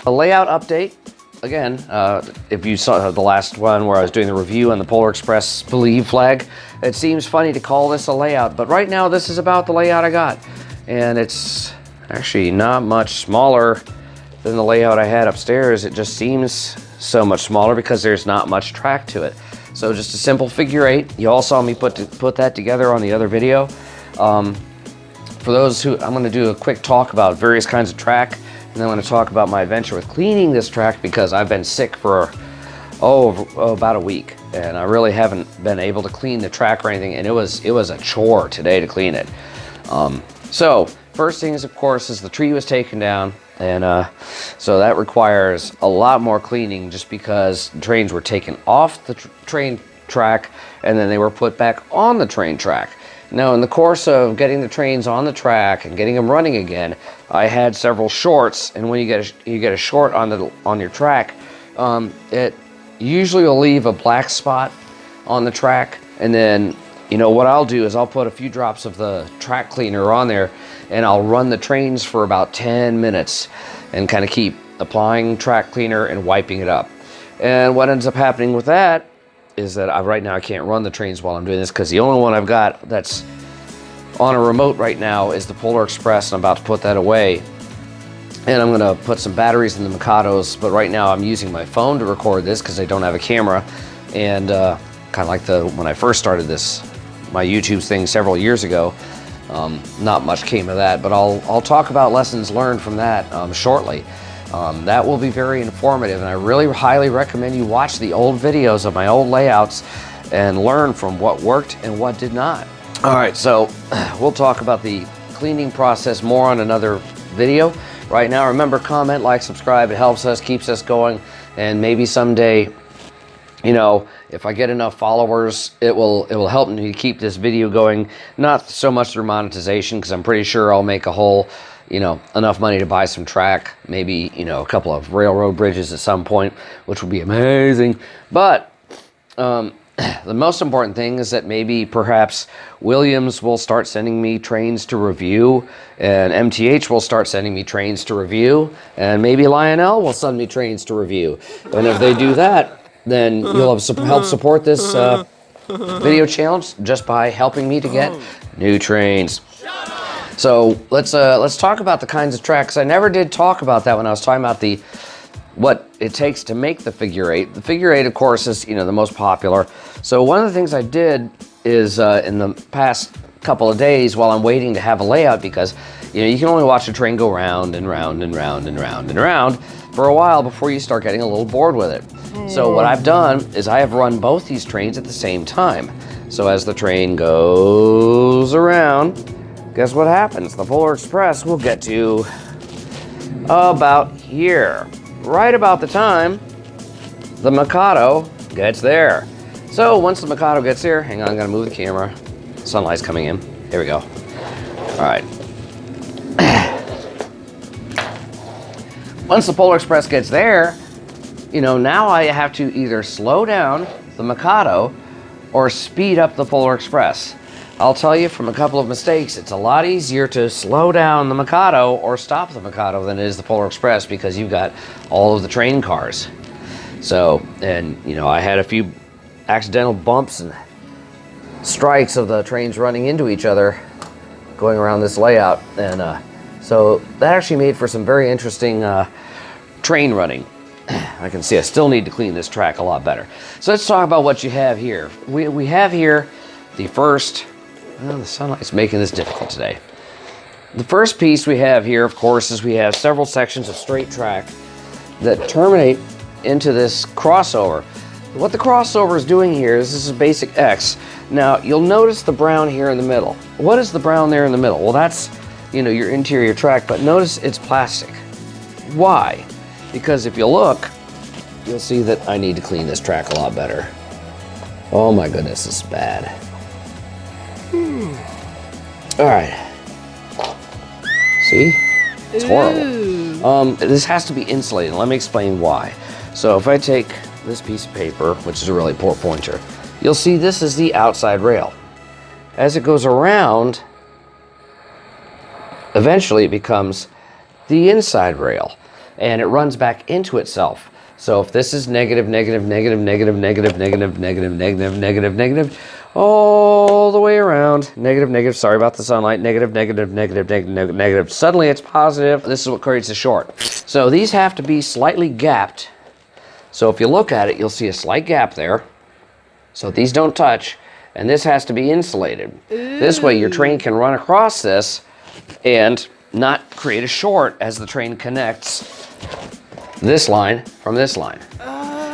A layout update. Again, if you saw the last one where I was doing the review on the Polar Express Believe flag, it seems funny to call this a layout, but right now this is about the layout I got. And it's actually not much smaller than the layout I had upstairs. It just seems so much smaller because there's not much track to it. So just a simple figure 8. You all saw me put that together on the other video. For those who, I'm going to do a quick talk about various kinds of track. And then I'm going to talk about my adventure with cleaning this track because I've been sick for, about a week. And I really haven't been able to clean the track or anything. And it was a chore today to clean it. So, first thing is, of course, is the tree was taken down. And so that requires a lot more cleaning just because the trains were taken off the train track and then they were put back on the train track. Now, in the course of getting the trains on the track and getting them running again, I had several shorts. And when you get a short on your track, it usually will leave a black spot on the track. And then, you know, what I'll do is I'll put a few drops of the track cleaner on there, and I'll run the trains for about 10 minutes and kind of keep applying track cleaner and wiping it up. And what ends up happening with that is that right now I can't run the trains while I'm doing this because the only one I've got that's on a remote right now is the Polar Express, and I'm about to put that away. And I'm gonna put some batteries in the Mikados, but right now I'm using my phone to record this because I don't have a camera. And kind of like when I first started my YouTube thing several years ago, not much came of that, but I'll talk about lessons learned from that shortly. That will be very informative, and I really highly recommend you watch the old videos of my old layouts and learn from what worked and what did not. All right, so we'll talk about the cleaning process more on another video. Right now, remember, comment, like, subscribe. It helps us, keeps us going, and maybe someday, you know, if I get enough followers, it will help me keep this video going. Not so much through monetization, because I'm pretty sure I'll make a whole, you know, enough money to buy some track, maybe, you know, a couple of railroad bridges at some point, which would be amazing. But the most important thing is that maybe perhaps Williams will start sending me trains to review, and MTH will start sending me trains to review, and maybe Lionel will send me trains to review. And if they do that, then you'll have help support this video challenge just by helping me to get new trains. So let's talk about the kinds of tracks. I never did talk about that when I was talking about what it takes to make the figure 8. The figure 8, of course, is, you know, the most popular. So one of the things I did is in the past couple of days while I'm waiting to have a layout, because, you know, you can only watch a train go round and round and round and round and round for a while before you start getting a little bored with it. So what I've done is I have run both these trains at the same time. So as the train goes around, guess what happens? The Polar Express will get to about here, right about the time the Mikado gets there. So once the Mikado gets there, hang on, I'm gonna move the camera. Sunlight's coming in. Here we go. All right. Once the Polar Express gets there, you know, now I have to either slow down the Mikado or speed up the Polar Express. I'll tell you from a couple of mistakes, it's a lot easier to slow down the Mikado or stop the Mikado than it is the Polar Express, because you've got all of the train cars. So, and you know, I had a few accidental bumps and strikes of the trains running into each other going around this layout, and so that actually made for some very interesting train running. I can see I still need to clean this track a lot better. So let's talk about what you have here. We have here the first, well, the sunlight's making this difficult today. The first piece we have here, of course, is we have several sections of straight track that terminate into this crossover. What the crossover is doing here is this is basic X. Now, you'll notice the brown here in the middle. What is the brown there in the middle? Well, that's, you know, your interior track, but notice it's plastic. Why? Because if you look, you'll see that I need to clean this track a lot better. Oh my goodness, this is bad. All right. See? It's horrible. This has to be insulated. Let me explain why. So if I take this piece of paper, which is a really poor pointer, you'll see this is the outside rail. As it goes around, eventually it becomes the inside rail. and it runs back into itself. So if this is negative, negative, negative, negative, negative, negative, negative, negative, negative, negative, all the way around, negative, negative, sorry about the sunlight, negative, negative, negative, negative, negative, suddenly it's positive. This is what creates a short. So these have to be slightly gapped. So if you look at it, you'll see a slight gap there. So these don't touch, and this has to be insulated. Ooh. This way your train can run across this and not create a short as the train connects this line from this line.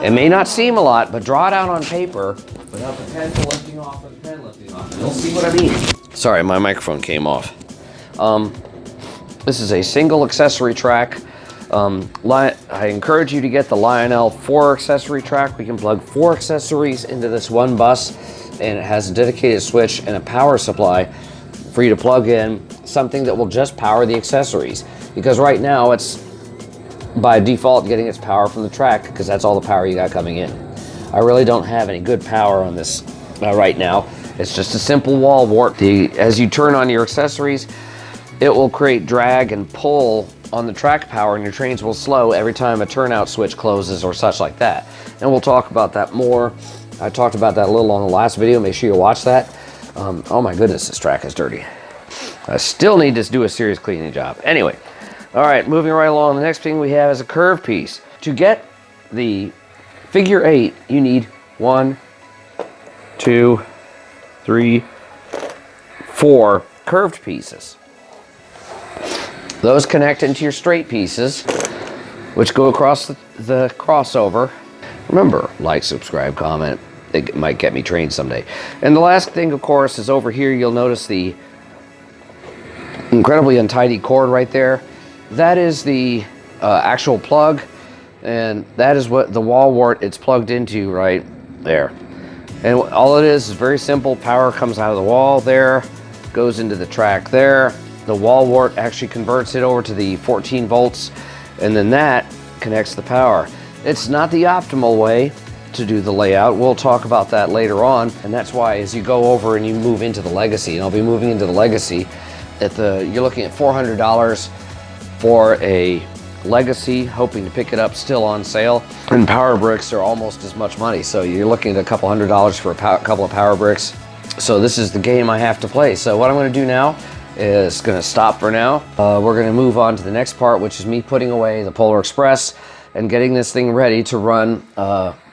It may not seem a lot, but draw it out on paper without the pencil lifting off or the pen lifting off. You'll see what I mean. Sorry, my microphone came off. This is a single accessory track. I encourage you to get the Lionel 4 accessory track. We can plug 4 accessories into this one bus, and it has a dedicated switch and a power supply for you to plug in something that will just power the accessories. Because right now it's by default getting its power from the track, because that's all the power you got coming in. I really don't have any good power on this right now. It's just a simple wall wart. As you turn on your accessories, it will create drag and pull on the track power, and your trains will slow every time a turnout switch closes or such like that. And we'll talk about that more. I talked about that a little on the last video. Make sure you watch that. Oh my goodness, this track is dirty. I still need to do a serious cleaning job. Anyway, all right, moving right along. The next thing we have is a curved piece. To get the figure 8, you need 1, 2, 3, 4 curved pieces. Those connect into your straight pieces, which go across the crossover. Remember, like, subscribe, comment. It might get me trained someday. And the last thing, of course, is over here. You'll notice the incredibly untidy cord right there. That is the actual plug, and that is what the wall wart it's plugged into right there. And all it is very simple. Power comes out of the wall there, goes into the track there. The wall wart actually converts it over to the 14 volts, and then that connects the power. It's not the optimal way to do the layout. We'll talk about that later on, and that's why as you go over and you move into the Legacy, and I'll be moving into the Legacy, you're looking at $400 for a Legacy, hoping to pick it up still on sale. And power bricks are almost as much money, so you're looking at a couple $100 for a couple of power bricks. So this is the game I have to play. So what I'm going to do now is going to stop for now. We're going to move on to the next part, which is me putting away the Polar Express and getting this thing ready to run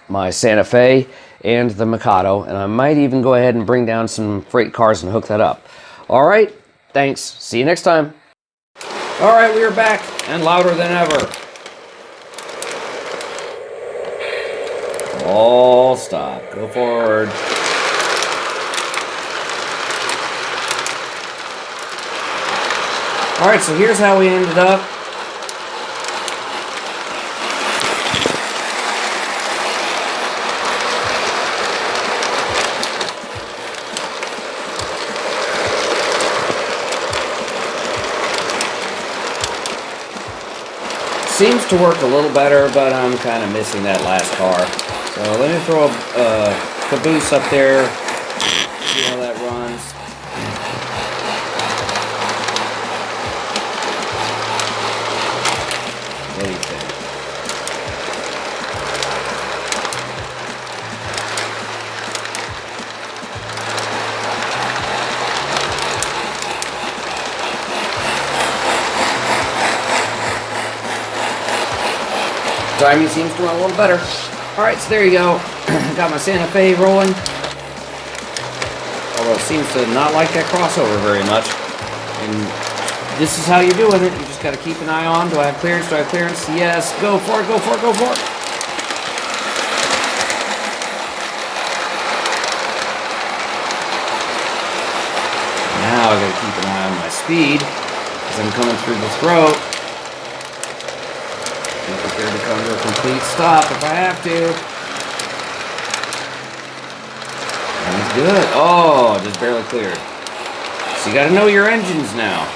my Santa Fe and the Mikado, and I might even go ahead and bring down some freight cars and hook that up. All right, thanks. See you next time. All right, we are back and louder than ever. All stop. Go forward. All right, so here's how we ended up. Seems to work a little better, but I'm kind of missing that last car. So let me throw a caboose up there, see how that runs. What do you think? Timing seems to run a little better. Alright, so there you go. Got my Santa Fe rolling. Although it seems to not like that crossover very much. And this is how you're doing it. You just got to keep an eye on. Do I have clearance? Do I have clearance? Yes. Go for it, go for it, go for it. Now I got to keep an eye on my speed as I'm coming through the throat. Be prepared to come to a complete stop if I have to. That's good. Oh, just barely cleared. So you got to know your engines now.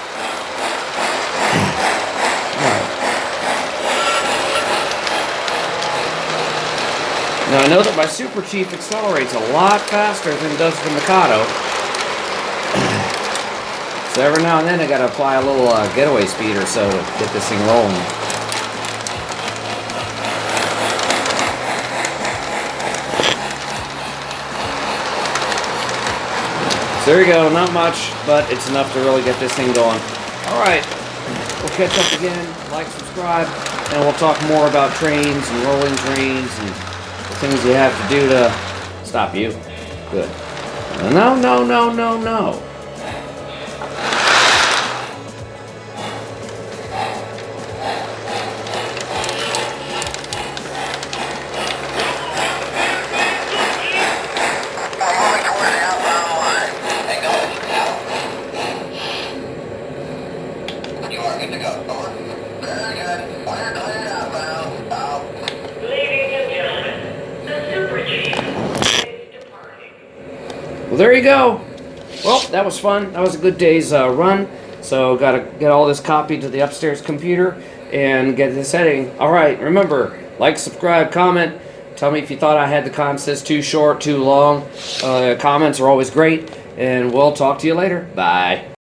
Right. Now I know that my Super Chief accelerates a lot faster than does the Mikado. So every now and then I got to apply a little getaway speed or so to get this thing rolling. There you go, not much, but it's enough to really get this thing going. All right, we'll catch up again, like, subscribe, and we'll talk more about trains and rolling trains and the things you have to do to stop you. Good. No, no, no, no, no. Well, there you go. Well, that was fun. That was a good day's run. So, got to get all this copied to the upstairs computer and get this heading. All right, remember, like, subscribe, comment. Tell me if you thought I had the concepts too short, too long. Comments are always great. And we'll talk to you later. Bye.